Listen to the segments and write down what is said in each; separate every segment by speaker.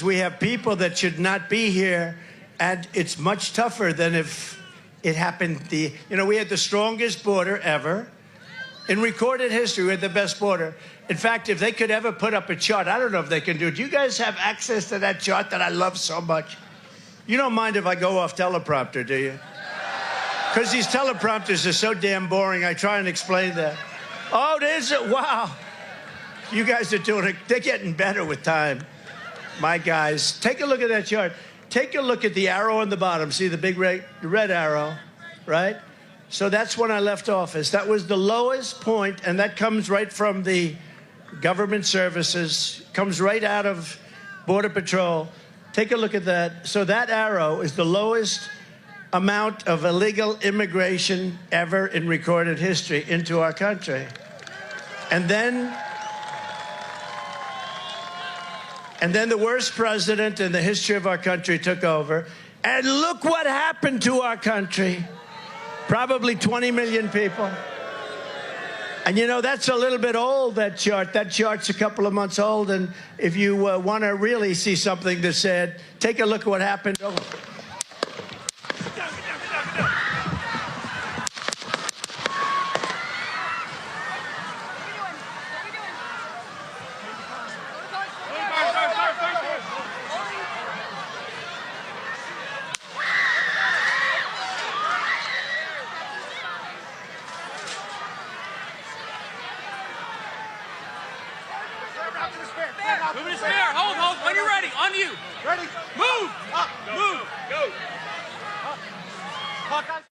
Speaker 1: We have people that should not be here, and it's much tougher than if it happened. We had the strongest border ever. In recorded history, we had the best border. In fact, if they could ever put up a chart, I don't know if they can do it. Do you guys have access to that chart that I love so much? You don't mind if I go off teleprompter, do you? Because these teleprompters are so damn boring, I try and explain that. Oh, there's it. Wow. You guys are doing it. They're getting better with time. My guys, take a look at that chart. Take a look at the arrow on the bottom. See the big red arrow, right? So that's when I left office. That was the lowest point, and that comes right from the government services, comes right out of Border Patrol. Take a look at that. So that arrow is the lowest amount of illegal immigration ever in recorded history into our country. And then the worst president in the history of our country took over. And look what happened to our country. Probably 20 million people. And that's a little bit old, that chart. That chart's a couple of months old. And if you want to really see something that's sad, take a look at what happened.
Speaker 2: Move to spare. Hold. When you're ready. On you.
Speaker 3: Ready.
Speaker 2: Move.
Speaker 3: Up.
Speaker 2: Move. Go.
Speaker 3: Hawkeye.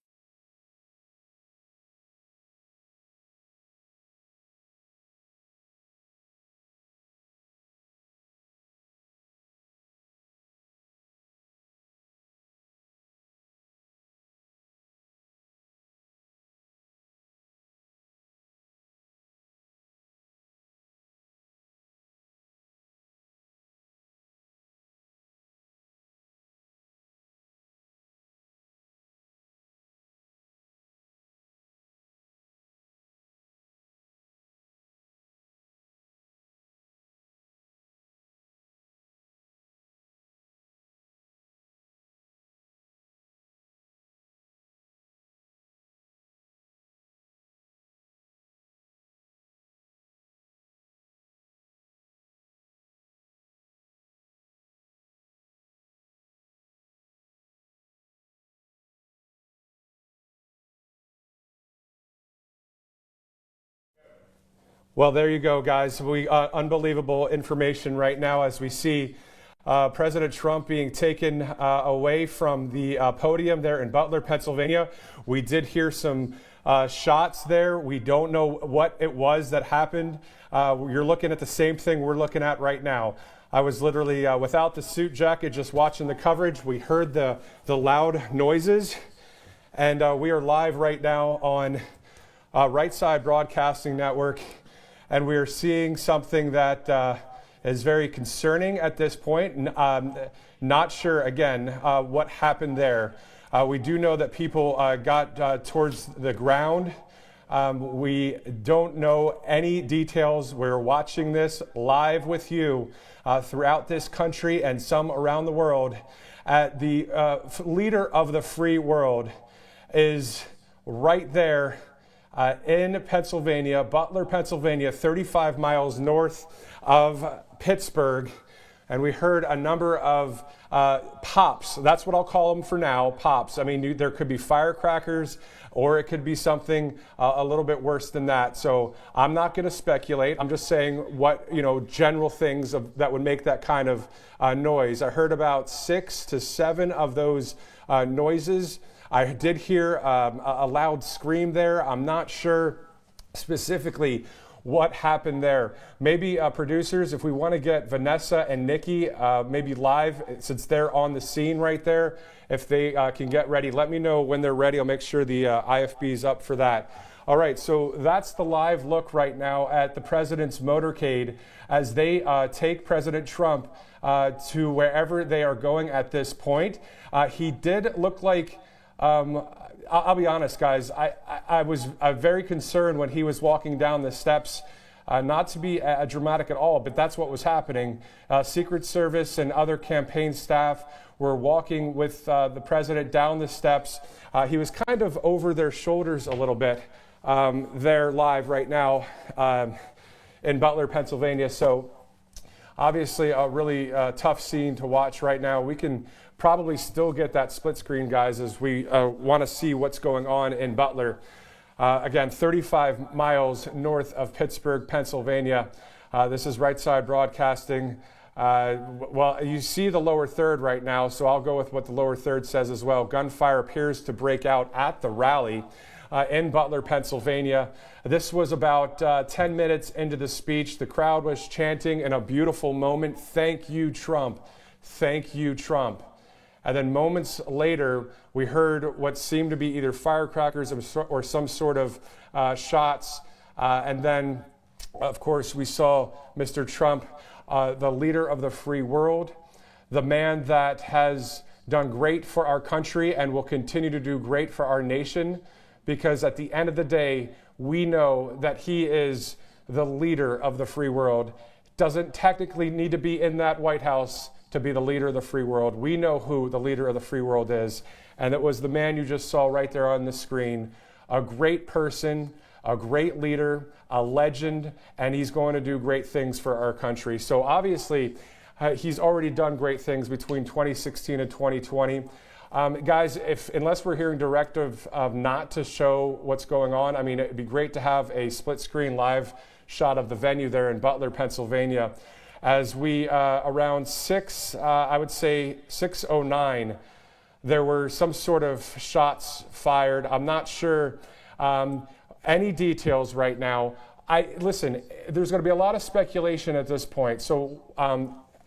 Speaker 4: Well, there you go, guys. Unbelievable information right now as we see President Trump being taken away from the podium there in Butler, Pennsylvania. We did hear some shots there. We don't know what it was that happened. You're looking at the same thing we're looking at right now. I was literally without the suit jacket, just watching the coverage. We heard the loud noises, and we are live right now on Right Side Broadcasting Network. And we are seeing something that is very concerning at this point. Not sure, again, what happened there. We do know that people got towards the ground. We don't know any details. We're watching this live with you throughout this country and some around the world. The leader of the free world is right there in Pennsylvania, Butler, Pennsylvania, 35 miles north of Pittsburgh. And we heard a number of pops. That's what I'll call them for now, pops. I mean, there could be firecrackers, or it could be something a little bit worse than that. So I'm not going to speculate. I'm just saying what, general things that would make that kind of noise. I heard about 6 to 7 of those noises. I did hear a loud scream there. I'm not sure specifically what happened there. Maybe producers, if we want to get Vanessa and Nikki maybe live, since they're on the scene right there, if they can get ready, let me know when they're ready. I'll make sure the IFB is up for that. All right, so that's the live look right now at the president's motorcade as they take President Trump to wherever they are going at this point. He did look like, I'll be honest, guys, I was very concerned when he was walking down the steps Not to be dramatic at all, but that's what was happening. Secret Service and other campaign staff were walking with the president down the steps. He was kind of over their shoulders a little bit. They're live right now in Butler, Pennsylvania. So obviously a really tough scene to watch right now. We can probably still get that split screen, guys, as we want to see what's going on in Butler. Again, 35 miles north of Pittsburgh, Pennsylvania. This is Right Side Broadcasting. Well, you see the lower third right now, so I'll go with what the lower third says as well. Gunfire appears to break out at the rally in Butler, Pennsylvania. This was about 10 minutes into the speech. The crowd was chanting in a beautiful moment, "Thank you, Trump. Thank you, Trump." And then moments later, we heard what seemed to be either firecrackers or some sort of shots. And then, of course, we saw Mr. Trump, the leader of the free world, the man that has done great for our country and will continue to do great for our nation, because at the end of the day, we know that he is the leader of the free world. Doesn't technically need to be in that White House to be the leader of the free world. We know who the leader of the free world is, and it was the man you just saw right there on the screen. A great person, a great leader, a legend, and he's going to do great things for our country. So obviously, he's already done great things between 2016 and 2020. Guys, unless we're hearing directive of not to show what's going on, I mean, it'd be great to have a split screen live shot of the venue there in Butler, Pennsylvania. As we, around I would say 6:09, there were some sort of shots fired. I'm not sure any details right now. Listen, there's going to be a lot of speculation at this point. So,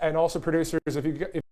Speaker 4: and also producers, if